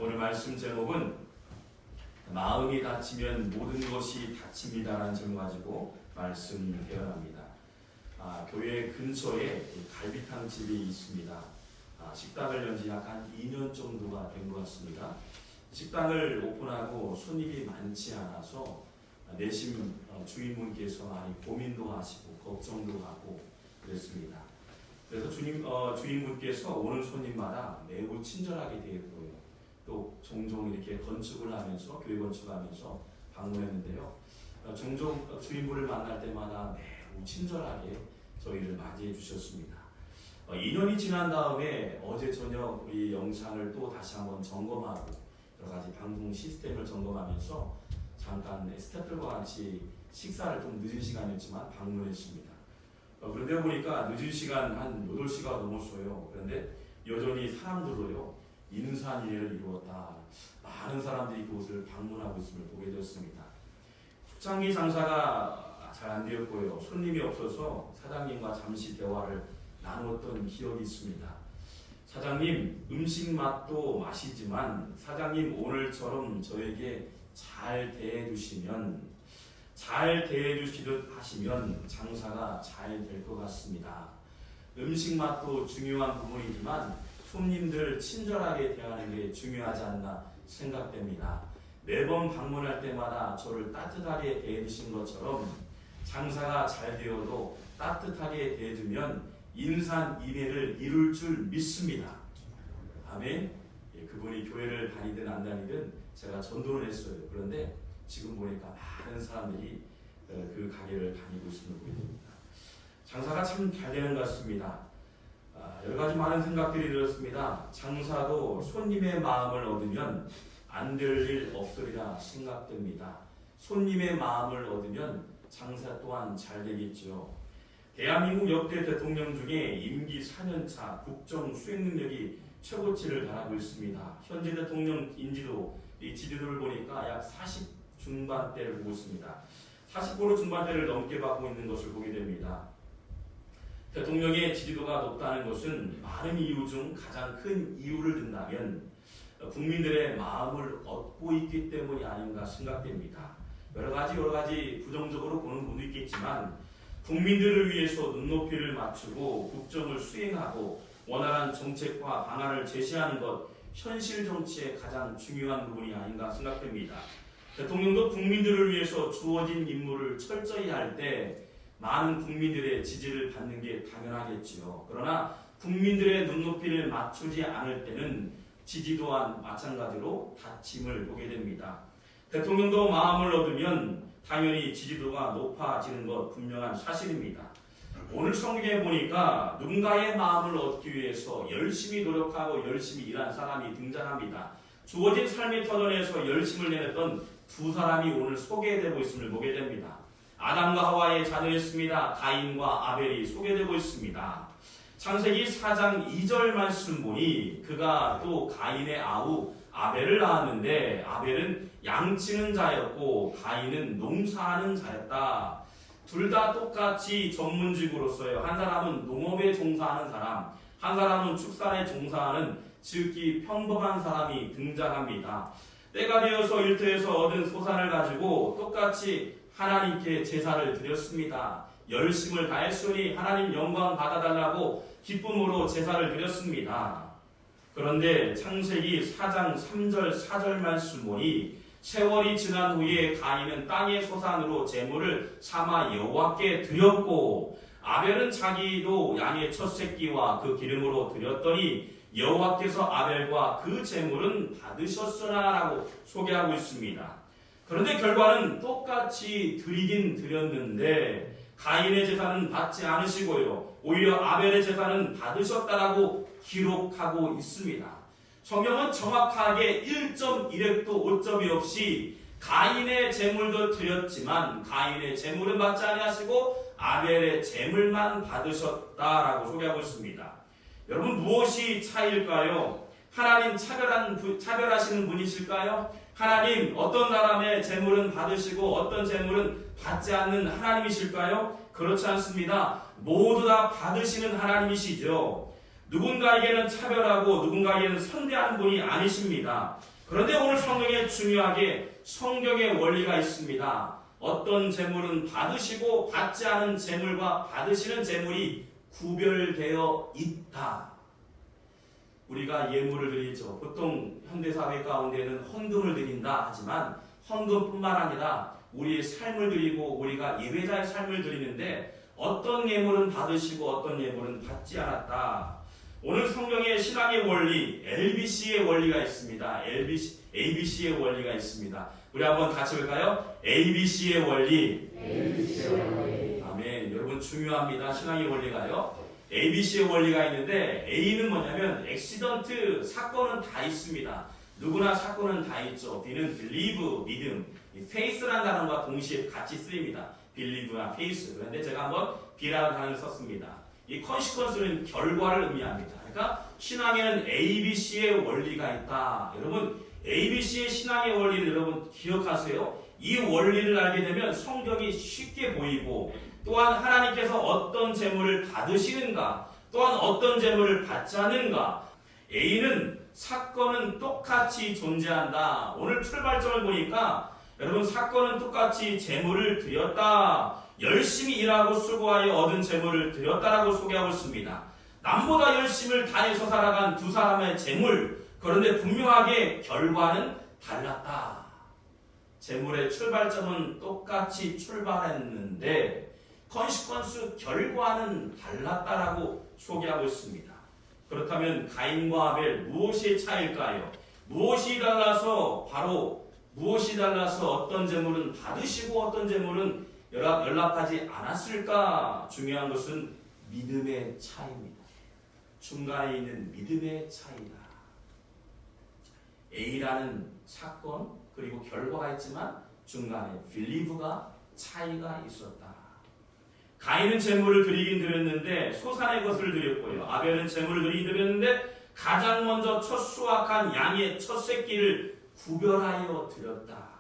오늘 말씀 제목은 마음이 다치면 모든 것이 다칩니다라는 제목 가지고 말씀 대언합니다. 교회 근처에 갈비탕 집이 있습니다. 식당을 연 지 약 한 2년 정도가 된 것 같습니다. 식당을 오픈하고 손님이 많지 않아서 내심 주인분께서 많이 고민도 하시고 걱정도 하고 그랬습니다. 그래서 주인분께서 오는 손님마다 매우 친절하게 대했고요. 또 종종 이렇게 건축을 하면서 교회 건축하면서 방문했는데요. 종종 주인분을 만날 때마다 매우 친절하게 저희를 맞이해 주셨습니다. 2년이 지난 다음에 어제 저녁 우리 영상을 또 다시 한번 점검하고 여러 가지 방송 시스템을 점검하면서 잠깐 스태프들과 같이 식사를 좀 늦은 시간이었지만 방문했습니다. 그런데 보니까 늦은 시간 한 8시가 넘었어요. 그런데 여전히 사람들로요 인산인해를 이루었다. 많은 사람들이 그곳을 방문하고 있음을 보게 되었습니다. 초창기 장사가 잘 안 되었고요. 손님이 없어서 사장님과 잠시 대화를 나누었던 기억이 있습니다. 사장님, 음식 맛도 맛이지만 사장님 오늘처럼 저에게 잘 대해주시듯 하시면 장사가 잘 될 것 같습니다. 음식 맛도 중요한 부분이지만 손님들 친절하게 대하는 게 중요하지 않나 생각됩니다. 매번 방문할 때마다 저를 따뜻하게 대해주신 것처럼 장사가 잘 되어도 따뜻하게 대해주면 인산인해를 이룰 줄 믿습니다. 아멘. 그분이 교회를 다니든 안 다니든 제가 전도를 했어요. 그런데 지금 보니까 많은 사람들이 그 가게를 다니고 있음을 보게 됩니다. 장사가 참 잘 되는 것 같습니다. 여러 가지 많은 생각들이 들었습니다. 장사도 손님의 마음을 얻으면 안 될 일 없으리라 생각됩니다. 손님의 마음을 얻으면 장사 또한 잘 되겠죠. 대한민국 역대 대통령 중에 임기 4년차 국정 수행 능력이 최고치를 달하고 있습니다. 현재 대통령 인지도, 이 지지도를 보니까 약 40 중반대를 보고 있습니다. 40% 중반대를 넘게 받고 있는 것을 보게 됩니다. 대통령의 지지도가 높다는 것은 많은 이유 중 가장 큰 이유를 든다면 국민들의 마음을 얻고 있기 때문이 아닌가 생각됩니다. 여러 가지 부정적으로 보는 분도 있겠지만 국민들을 위해서 눈높이를 맞추고 국정을 수행하고 원활한 정책과 방안을 제시하는 것, 현실 정치의 가장 중요한 부분이 아닌가 생각됩니다. 대통령도 국민들을 위해서 주어진 임무를 철저히 할 때 많은 국민들의 지지를 받는 게 당연하겠지요. 그러나 국민들의 눈높이를 맞추지 않을 때는 지지 또한 마찬가지로 다침을 보게 됩니다. 대통령도 마음을 얻으면 당연히 지지도가 높아지는 것 분명한 사실입니다. 오늘 성경에 보니까 누군가의 마음을 얻기 위해서 열심히 노력하고 열심히 일한 사람이 등장합니다. 주어진 삶의 터전에서 열심을 내냈던 두 사람이 오늘 소개되고 있음을 보게 됩니다. 아담과 하와의 자녀였습니다. 가인과 아벨이 소개되고 있습니다. 창세기 4장 2절 말씀 보니 그가 또 가인의 아우 아벨을 낳았는데 아벨은 양치는 자였고 가인은 농사하는 자였다. 둘 다 똑같이 전문직으로서요. 한 사람은 농업에 종사하는 사람, 한 사람은 축산에 종사하는 지극히 평범한 사람이 등장합니다. 때가 되어서 일터에서 얻은 소산을 가지고 똑같이 하나님께 제사를 드렸습니다. 열심을 다했으니 하나님 영광 받아달라고 기쁨으로 제사를 드렸습니다. 그런데 창세기 4장 3절 4절 말씀 보니 세월이 지난 후에 가인은 땅의 소산으로 제물을 삼아 여호와께 드렸고 아벨은 자기도 양의 첫 새끼와 그 기름으로 드렸더니 여호와께서 아벨과 그 제물은 받으셨으나라고 소개하고 있습니다. 그런데 결과는 똑같이 드리긴 드렸는데 가인의 제사는 받지 않으시고요. 오히려 아벨의 제사는 받으셨다라고 기록하고 있습니다. 성경은 정확하게 1.1획도 오점이 없이 가인의 제물도 드렸지만 가인의 제물은 받지 아니하시고 아벨의 제물만 받으셨다라고 소개하고 있습니다. 여러분 무엇이 차이일까요? 하나님 차별하시는 분이실까요? 하나님 어떤 사람의 제물은 받으시고 어떤 제물은 받지 않는 하나님이실까요? 그렇지 않습니다. 모두 다 받으시는 하나님이시죠. 누군가에게는 차별하고 누군가에게는 선대하는 분이 아니십니다. 그런데 오늘 성경에 중요하게 성경의 원리가 있습니다. 어떤 재물은 받으시고 받지 않은 재물과 받으시는 재물이 구별되어 있다. 우리가 예물을 드리죠. 보통 현대사회 가운데는 헌금을 드린다 하지만 헌금뿐만 아니라 우리의 삶을 드리고 우리가 예배자의 삶을 드리는데 어떤 예물은 받으시고 어떤 예물은 받지 않았다. 오늘 성경의 신앙의 원리, LBC의 원리가 있습니다. ABC의 원리가 있습니다. 우리 한번 같이 볼까요? ABC의 원리. 아멘. 여러분 중요합니다. 신앙의 원리가요. ABC의 원리가 있는데 A는 뭐냐면 액시던트, 사건은 다 있습니다. 누구나 사건은 다 있죠. B는 believe, 믿음. faith라는 단어가 동시에 같이 쓰입니다. believe와 faith. 그런데 제가 한번 B라는 단어를 썼습니다. 이 consequence는 결과를 의미합니다. 그러니까 신앙에는 ABC의 원리가 있다. 여러분 ABC의 신앙의 원리를 여러분 기억하세요. 이 원리를 알게 되면 성경이 쉽게 보이고 또한 하나님께서 어떤 재물을 받으시는가 또한 어떤 재물을 받지 않는가. A는 사건은 똑같이 존재한다. 오늘 출발점을 보니까 여러분 사건은 똑같이 재물을 드렸다. 열심히 일하고 수고하여 얻은 재물을 드렸다라고 소개하고 있습니다. 남보다 열심을 다해서 살아간 두 사람의 재물, 그런데 분명하게 결과는 달랐다. 재물의 출발점은 똑같이 출발했는데 컨시퀀스 결과는 달랐다라고 소개하고 있습니다. 그렇다면 가인과 아벨 무엇이 차일까요? 무엇이 달라서 어떤 재물은 받으시고 어떤 재물은 연락하지 않았을까? 중요한 것은 믿음의 차이입니다. 중간에 있는 믿음의 차이다. A라는 사건 그리고 결과가 있지만 중간에 believe가 차이가 있었다. 가인은 재물을 드리긴 드렸는데 소산의 것을 드렸고요. 아벨은 재물을 드리긴 드렸는데 가장 먼저 첫 수확한 양의 첫 새끼를 구별하여 드렸다.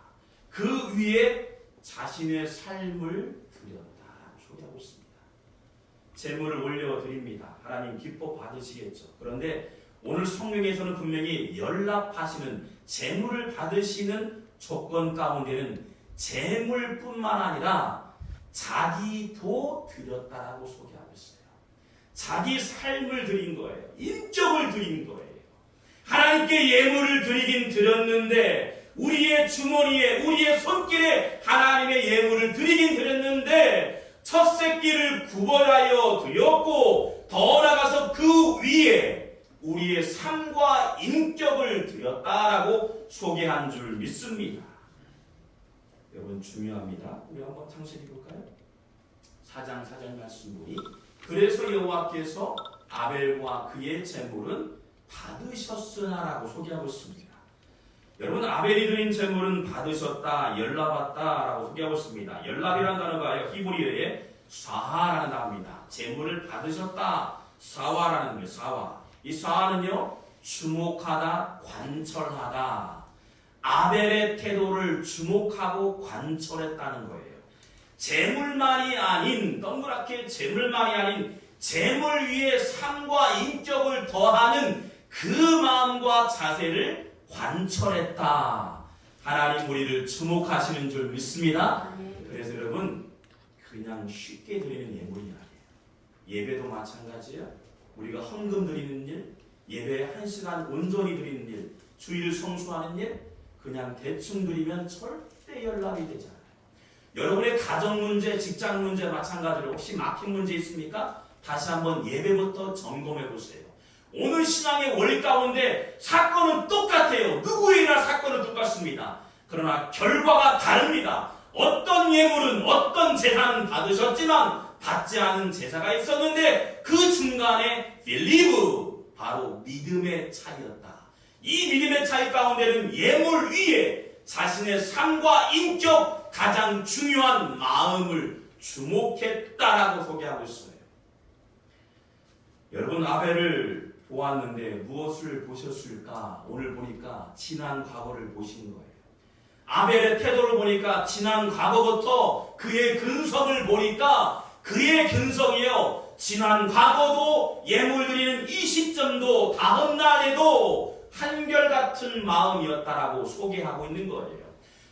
그 위에 자신의 삶을 드렸다. 소개하고 있습니다. 재물을 올려드립니다. 하나님 기뻐 받으시겠죠. 그런데 오늘 성경에서는 분명히 연락하시는 재물을 받으시는 조건 가운데는 재물뿐만 아니라 자기도 드렸다라고 소개하고 있어요. 자기 삶을 드린 거예요. 인격을 드린 거예요. 하나님께 예물을 드리긴 드렸는데 우리의 주머니에 우리의 손길에 하나님의 예물을 드리긴 드렸는데 첫 새끼를 구별하여 드렸고 더 나아가서 그 위에 우리의 삶과 인격을 드렸다라고 소개한 줄 믿습니다. 여러분 중요합니다. 우리 한번 창세기 볼까요? 4장 4절 말씀 보니 그래서 여호와께서 아벨과 그의 재물은 받으셨으나라고 소개하고 있습니다. 여러분 아벨이 드린 재물은 받으셨다, 연락받다라고 소개하고 있습니다. 연락이라는 단어가 히브리어의 사하라는 단어입니다. 재물을 받으셨다, 사와라는 거예요. 사와. 이 사와는요 주목하다, 관철하다. 아벨의 태도를 주목하고 관철했다는 거예요. 재물만이 아닌 동그랗게 재물만이 아닌 재물 위에 삶과 인격을 더하는 그 마음과 자세를 관철했다. 하나님 우리를 주목하시는 줄 믿습니다. 그래서 여러분 그냥 쉽게 드리는 예물이 아니에요. 예배도 마찬가지예요. 우리가 헌금 드리는 일, 예배에 1시간 온전히 드리는 일, 주일을 성수하는 일, 그냥 대충 드리면 절대 연락이 되잖아요. 여러분의 가정 문제, 직장 문제 마찬가지로 혹시 막힌 문제 있습니까? 다시 한번 예배부터 점검해 보세요. 오늘 신앙의 원리 가운데 사건은 똑같아요. 누구에게나 사건은 똑같습니다. 그러나 결과가 다릅니다. 어떤 예물은 어떤 제사는 받으셨지만 받지 않은 제사가 있었는데 그 중간에 believe, 바로 믿음의 차이였다. 이 믿음의 차이 가운데는 예물 위에 자신의 삶과 인격, 가장 중요한 마음을 주목했다라고 소개하고 있어요. 여러분 아벨을 보았는데 무엇을 보셨을까? 오늘 보니까 지난 과거를 보신 거예요. 아벨의 태도를 보니까 지난 과거부터 그의 근성을 보니까 그의 근성이요 지난 과거도 예물 드리는 이 시점도 다음날에도 한결같은 마음이었다라고 소개하고 있는 거예요.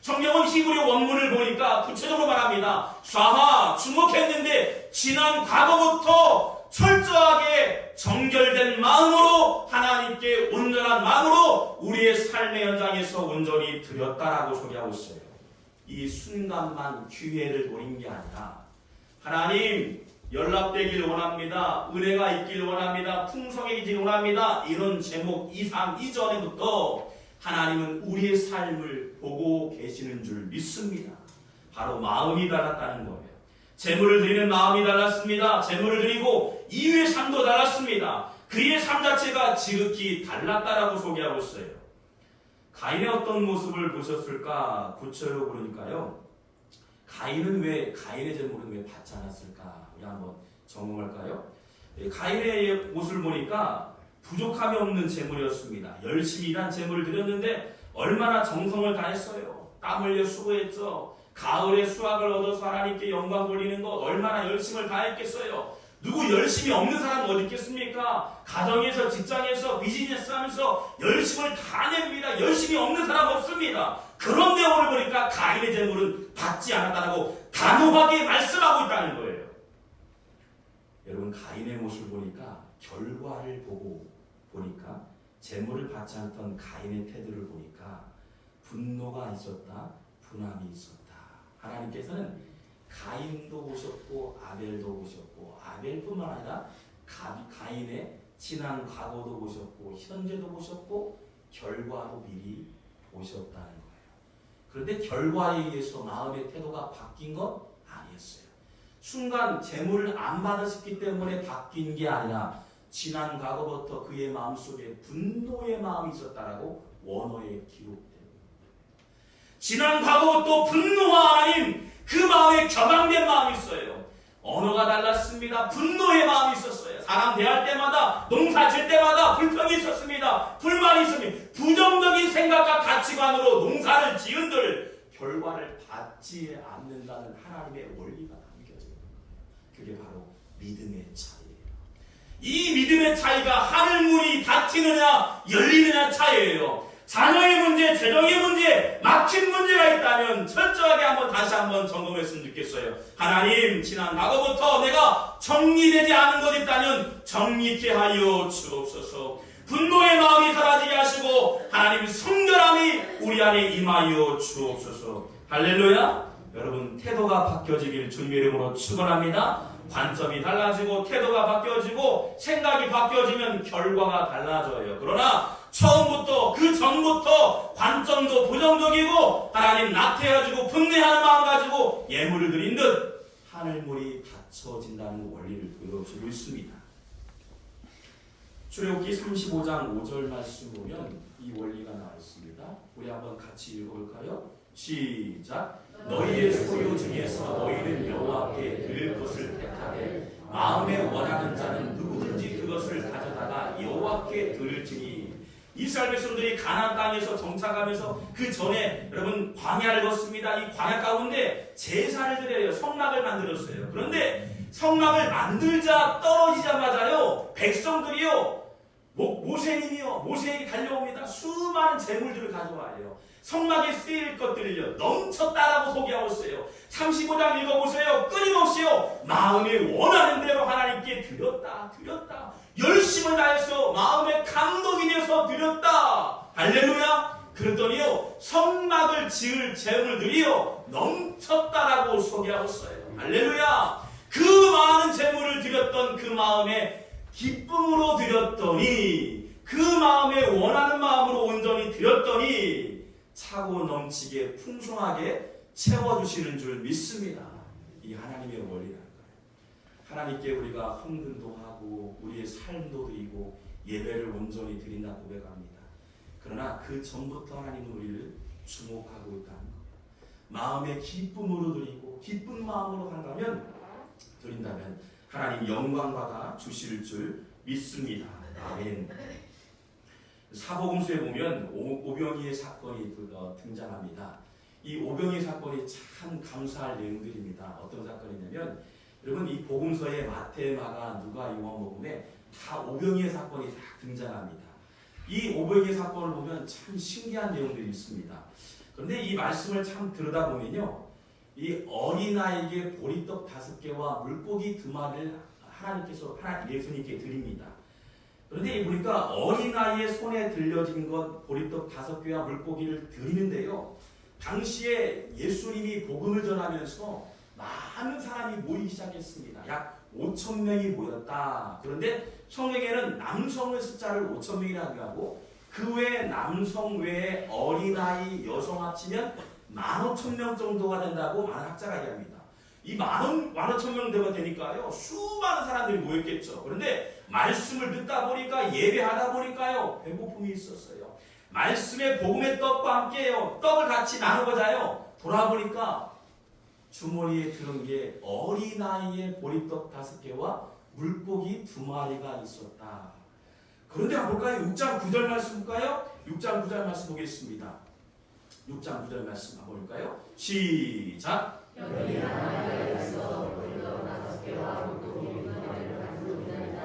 성경은 히브리 원문을 보니까 구체적으로 말합니다. 샤하 주목했는데 지난 과거부터 철저하게 정결된 마음으로 하나님께 온전한 마음으로 우리의 삶의 현장에서 온전히 드렸다라고 소개하고 있어요. 이 순간만 기회를 노린 게 아니라 하나님 연락되길 원합니다. 은혜가 있길 원합니다. 풍성해지길 원합니다. 이런 제목 이전에부터 하나님은 우리의 삶을 보고 계시는 줄 믿습니다. 바로 마음이 달랐다는 거예요. 제물을 드리는 마음이 달랐습니다. 제물을 드리고 이후의 삶도 달랐습니다. 그의 삶 자체가 지극히 달랐다라고 소개하고 있어요. 가인의 어떤 모습을 보셨을까? 구체적으로 보니까요. 가인의 제물은 왜 받지 않았을까? 우리 한번 점검할까요? 가인의 모습을 보니까 부족함이 없는 제물이었습니다. 열심히 일한 제물을 드렸는데 얼마나 정성을 다했어요. 땀 흘려 수고했죠. 가을에 수확을 얻어서 하나님께 영광 돌리는 것 얼마나 열심을 다했겠어요. 누구 열심히 없는 사람 어디 있겠습니까? 가정에서 직장에서 비즈니스 하면서 열심을 다 냅니다. 열심히 없는 사람 없습니다. 그런데 오늘 보니까 가인의 제물은 받지 않았다고 단호하게 말씀하고 있다는 거예요. 여러분 가인의 모습을 보니까 결과를 보니까 제물을 받지 않던 가인의 태도를 보니까 분노가 있었다. 분함이 있었다. 하나님께서는 가인도 보셨고 아벨도 보셨고 아벨뿐만 아니라 가인의 지난 과거도 보셨고 현재도 보셨고 결과도 미리 보셨다는 거예요. 그런데 결과에 의해서 마음의 태도가 바뀐 것 아니었어요. 순간 재물을 안 받으셨기 때문에 바뀐 게 아니라 지난 과거부터 그의 마음속에 분노의 마음이 있었다라고 원어에 기록됩니다. 지난 과거부터 분노와 하나님 그 마음에 격앙된 마음이 있어요. 언어가 달랐습니다. 분노의 마음이 있었어요. 사람 대할 때마다 농사 질 때마다 불평이 있었습니다. 불만이 있습니다. 부정적인 생각과 가치관으로 농사를 지은들 결과를 받지 않는다는 하나님의 원리가 담겨져 있는 거예요. 그게 바로 믿음의 차이예요. 이 믿음의 차이가 하늘문이 닫히느냐 열리느냐 차이예요. 자녀의 문제, 재정의 문제, 막힌 문제가 있다면 철저하게 다시 한번 점검했으면 좋겠어요. 하나님, 지난 과거부터 내가 정리되지 않은 것 있다면 정리케 하여 주옵소서. 분노의 마음이 사라지게 하시고 하나님 성결함이 우리 안에 임하여 주옵소서. 할렐루야. 여러분 태도가 바뀌어지길 주님의 이름으로 축원합니다. 관점이 달라지고 태도가 바뀌어지고 생각이 바뀌어지면 결과가 달라져요. 그러나 처음부터 그 전부터 관점도 부정적이고 하나님 나태해지고 분내하는 마음 가지고 예물을 드린 듯 하늘문이 닫혀진다는 원리를 보여주고 있습니다. 출애굽기 35장 5절 말씀 보면 이 원리가 나와 있습니다. 우리 한번 같이 읽어볼까요? 시작. 너희의 소유 중에서 너희는 여호와께 드릴 것을 택하되 마음에 원하는 자는 누구든지 그것을 가져다가 여호와께 드릴지니. 이스라엘 백성들이 가나안 땅에서 정착하면서 그 전에 여러분 광야를 걷습니다. 이 광야 가운데 제사를 드려요. 성막을 만들었어요. 그런데 성막을 만들자 떨어지자마자요 백성들이요 모세에게 달려옵니다. 수많은 재물들을 가져와요. 성막에 쓰일 것들을요 넘쳤다라고 소개하고 있어요. 35장 읽어보세요. 끊임없이요 마음에 원하는 대로 하나님께 드렸다 열심을 다해서 마음에 감동이 되어서 드렸다. 할렐루야. 그랬더니요 성막을 지을 재물들이요 넘쳤다라고 소개하고 있어요. 할렐루야. 그 많은 재물을 드렸던 그 마음에 기쁨으로 드렸더니 그 마음에 원하는 마음으로 온전히 드렸더니 차고 넘치게 풍성하게 채워주시는 줄 믿습니다. 이 하나님의 원리라는 거예요. 하나님께 우리가 헌금도 하고 우리의 삶도 드리고 예배를 온전히 드린다 고백합니다. 그러나 그 전부터 하나님은 우리를 주목하고 있다는 거예요. 마음의 기쁨으로 드리고 기쁜 마음으로 드린다면 하나님 영광 받아 주실 줄 믿습니다. 아멘. 사복음서에 보면 오병이의 사건이 등장합니다. 이 오병이의 사건이 참 감사할 내용들입니다. 어떤 사건이냐면 여러분 이 복음서에 마태, 마가, 누가, 요한복음에 다 오병이의 사건이 다 등장합니다. 이 오병이의 사건을 보면 참 신기한 내용들이 있습니다. 그런데 이 말씀을 참 들여다보면요, 이 어린아이에게 보리떡 5개와 물고기 2마리를 하나님께서 예수님께 드립니다. 그런데 보니까 어린아이의 손에 들려진 것 보리떡 5개와 물고기를 드리는데요, 당시에 예수님이 복음을 전하면서 많은 사람이 모이기 시작했습니다. 약 5,000명이 모였다. 그런데 성경에는 남성의 숫자를 5,000명이라고 하고 그 외에 남성 외에 어린아이, 여성 합치면 15,000명 정도가 된다고 많은 학자가 이야기합니다. 이 15,000명 되니까요, 수많은 사람들이 모였겠죠. 그런데 말씀을 듣다 보니까, 예배하다 보니까요, 배고픔이 있었어요. 말씀의 복음의 떡과 함께요, 떡을 같이 나누고자요, 돌아보니까 주머니에 들은 게 어린아이의 보리떡 5개와 물고기 2마리가 있었다. 그런데 한번 볼까요? 6장 9절 말씀 볼까요? 6장 9절 말씀 보겠습니다. 6장 9절 말씀 한번 볼까요? 시작! 어린아이에서 보리떡 5개와 물고기 2마리를 가지고 있나이다.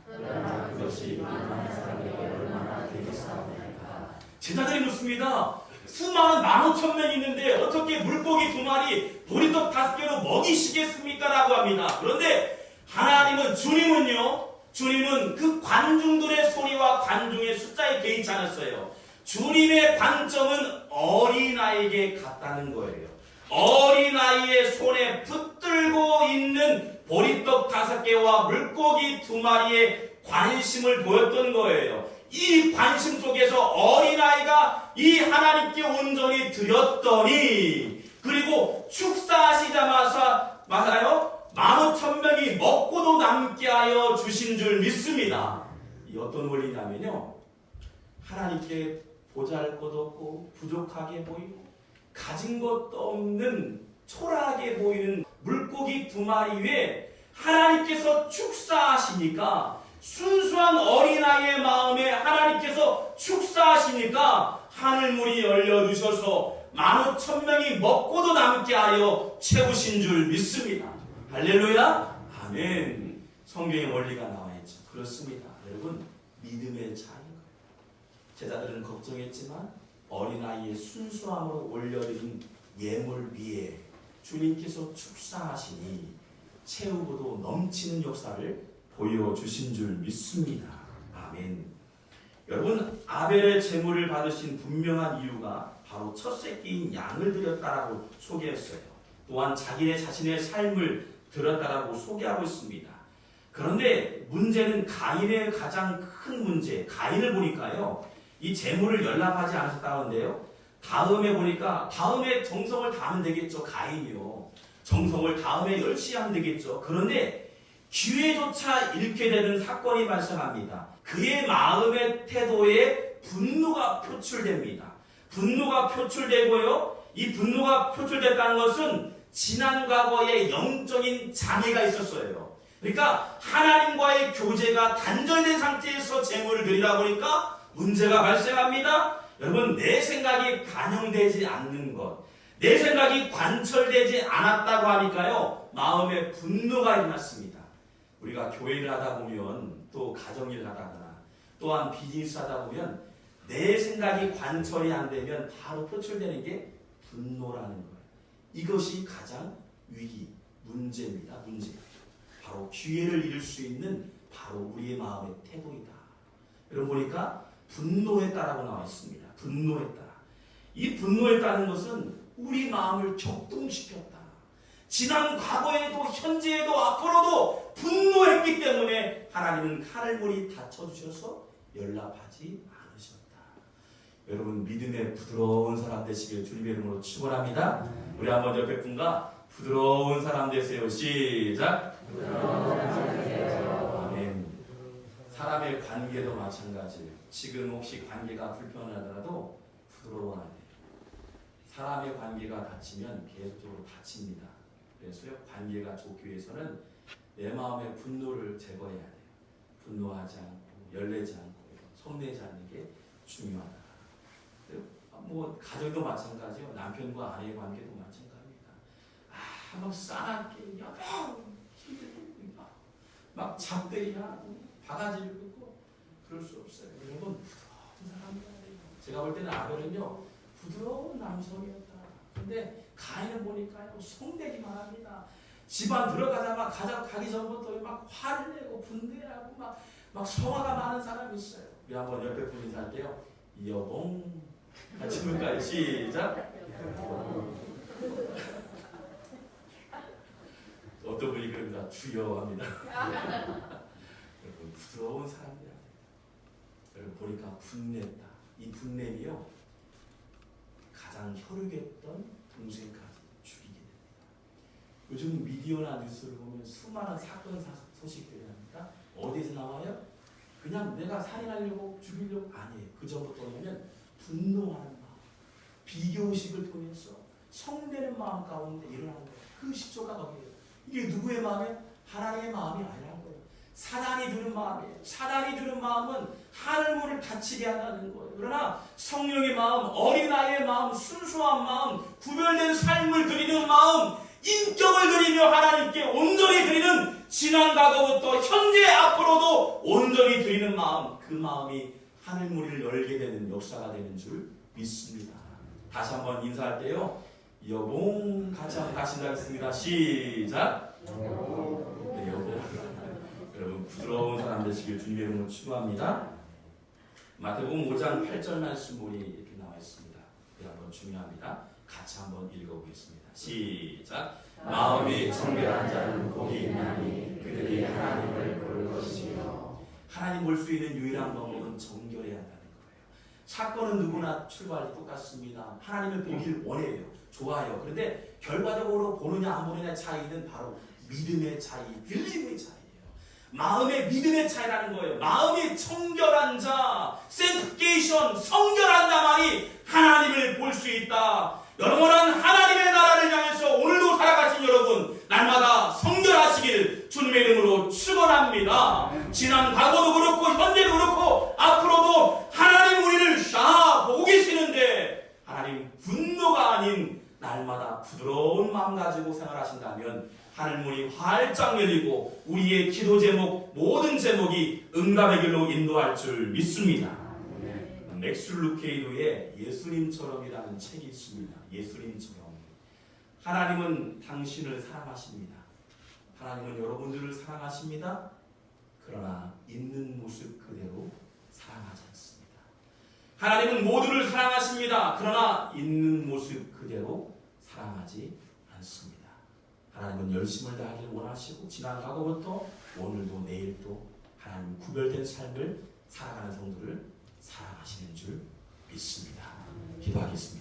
그러나 그것이 많은 사람에게 얼마나 되겠사옵나이까. 제자들이 묻습니다. 수많은 15,000명이 있는데 어떻게 물고기 2마리, 보리떡 5개로 먹이시겠습니까? 라고 합니다. 그런데 하나님은, 주님은 그 관중들의 소리와 관중의 숫자에 개의치 않았어요. 주님의 관점은 어린아이에게 갔다는 거예요. 어린아이의 손에 붙들고 있는 보리떡 5개와 물고기 2마리에 관심을 보였던 거예요. 이 관심 속에서 어린아이가 이 하나님께 온전히 드렸더니, 그리고 축사하시자마자 15,000명이 먹고도 남게 하여 주신 줄 믿습니다. 이 어떤 원리냐면요, 하나님께 보잘것없고 부족하게 보이고 가진 것도 없는 초라하게 보이는 물고기 2마리 위에 하나님께서 축사하시니까, 순수한 어린아이의 마음에 하나님께서 축사하시니까 하늘문이 열려주셔서 15,000명이 먹고도 남게 하여 채우신 줄 믿습니다. 할렐루야, 아멘. 성경의 원리가 나와 있죠. 그렇습니다. 여러분, 믿음의 차이인 거예요. 제자들은 걱정했지만 어린아이의 순수함으로 올려드린 예물 위에 주님께서 축사하시니 채우고도 넘치는 역사를 보여주신 줄 믿습니다. 아멘. 여러분, 아벨의 제물을 받으신 분명한 이유가 바로 첫 새끼인 양을 드렸다라고 소개했어요. 또한 자신의 삶을 드렸다라고 소개하고 있습니다. 그런데 문제는 가인의 가장 큰 문제, 가인을 보니까요, 이 제물을 연락하지 않았다는데요, 다음에 보니까, 다음에 정성을 다하면 되겠죠. 가인이요, 정성을 다음에 열심히 하면 되겠죠. 그런데 기회조차 잃게 되는 사건이 발생합니다. 그의 마음의 태도에 분노가 표출됩니다. 분노가 표출되고요, 이 분노가 표출됐다는 것은 지난 과거에 영적인 장애가 있었어요. 그러니까 하나님과의 교제가 단절된 상태에서 제물을 드리다 보니까 문제가 발생합니다. 여러분, 내 생각이 반영되지 않는 것, 내 생각이 관철되지 않았다고 하니까요, 마음에 분노가 일어났습니다. 우리가 교회를 하다 보면, 또 가정일을 하다거나 또한 비즈니스 하다 보면 내 생각이 관철이 안 되면 바로 표출되는 게 분노라는 거예요. 이것이 가장 문제입니다. 문제. 바로 기회를 잃을 수 있는 바로 우리의 마음의 태도이다. 여러분 보니까 분노했다라고 나와 있습니다. 분노했다. 이 분노했다는 것은 우리 마음을 격동시켰다. 지난 과거에도 현재에도 앞으로도 분노했기 때문에 하나님은 하늘문이 닫혀주셔서 연락하지 않으셨다. 여러분, 믿음의 부드러운 사람 되시길 주님의 이름으로 축원합니다. 우리 한번 옆에 분과 부드러운 사람 되세요. 시작. 아멘. 사람의 관계도 마찬가지예요. 지금 혹시 관계가 불편하더라도 부드러워야 돼요. 사람의 관계가 닫히면 계속적으로 닫힙니다. 그래서요, 관계가 좋기 위해서는 내 마음의 분노를 제거해야 돼요. 분노하지 않고, 열내지 않고, 성내지 않는 게 중요하다. 뭐 가정도 마찬가지요. 남편과 아내의 관계도 마찬가지입니다. 막 싸납게 막 잡들이나 바가지를 긋고 그럴 수 없어요. 여러분 부드러운 사람이에요. 제가 볼 때는 아벨은요 부드러운 남성이었다. 근데 가인은 보니까요 성대기만 합니다. 집안 들어가자마자 가기 전부터 막 화를 내고 분개하고 막 성화가 많은 사람이 있어요. 우리 한번 옆에 분 인사할게요. 여봉 같이 볼까요? 시작. 어떤 분이 그럽니다. 주여 합니다. 여러분 부드러운 사람이야. 여러분 보니까 분냈다. 이 분냄이요 가장 혈육했던 동생까지 죽이게 됩니다. 요즘 미디어나 뉴스를 보면 수많은 사건 소식들이 납니다. 어디서 나와요? 그냥 내가 살인하려고 죽이려고 아니에요. 그 전부터 보면 분노하는 마음, 비교의식을 통해서 성되는 마음 가운데 일어나는 거예요. 그 시초가 거기에요. 이게 누구의 마음이에요? 하나님의 마음이 아니라는 거예요. 사단이 드는 마음이에요. 사단이 드는 마음은 하늘문을 닫히게 한다는 거예요. 그러나 성령의 마음, 어린아이의 마음, 순수한 마음, 구별된 삶을 드리는 마음, 인격을 드리며 하나님께 온전히 드리는 지난 과거부터 현재 앞으로도 온전히 드리는 마음, 그 마음이 하늘문을 열게 되는 역사가 되는 줄 믿습니다. 다시 한번 인사할 때요. 여봉 같이 한번 다시 인사하겠습니다. 시작. 네, 여봉. 여러분 부드러운 사람 되시길 주님의 이름으로 축원합니다. 마태복음 5장 8절 말씀이 이렇게 나와 있습니다. 이게 한번 중요합니다. 같이 한번 읽어보겠습니다. 시작. 마음이 청결한 자는 복이 있나니 그들이 하나님을 볼 것이며. 하나님 볼 수 있는 유일한 방법은 정결해야 한다는 거예요. 사건은 누구나 출발이 똑같습니다. 하나님을 보길 원해요. 좋아요. 그런데 결과적으로 보느냐 안 보느냐의 차이는 바로 믿음의 차이, 빌리브의 차이예요. 마음의 믿음의 차이라는 거예요. 마음이 청결한 자, sanctification, 성결한 자만이 하나님을 볼 수 있다. 여러분은 하나님의 나라를 향해서 오늘도 살아가신 여러분, 날마다 성결하시길 주님의 이름으로 축원합니다. 지난 과거도 그렇고 현재도 그렇고 앞으로도 하나님 우리를 보고 계시는데 하나님 분노가 아닌 날마다 부드러운 마음 가지고 생활하신다면 하늘문이 활짝 열리고 우리의 기도 제목, 모든 제목이 응답의 길로 인도할 줄 믿습니다. 맥스 루케이도의 예수님처럼이라는 책이 있습니다. 예수님처럼. 하나님은 당신을 사랑하십니다. 하나님은 여러분들을 사랑하십니다. 그러나 있는 모습 그대로 사랑하지 않습니다. 하나님은 모두를 사랑하십니다. 그러나 있는 모습 그대로 사랑하지 않습니다. 하나님은 열심을 다하기를 원하시고 지난 과거부터 오늘도 내일도 하나님 구별된 삶을 살아가는 성도를 사랑하시는 줄 믿습니다. 기도하겠습니다.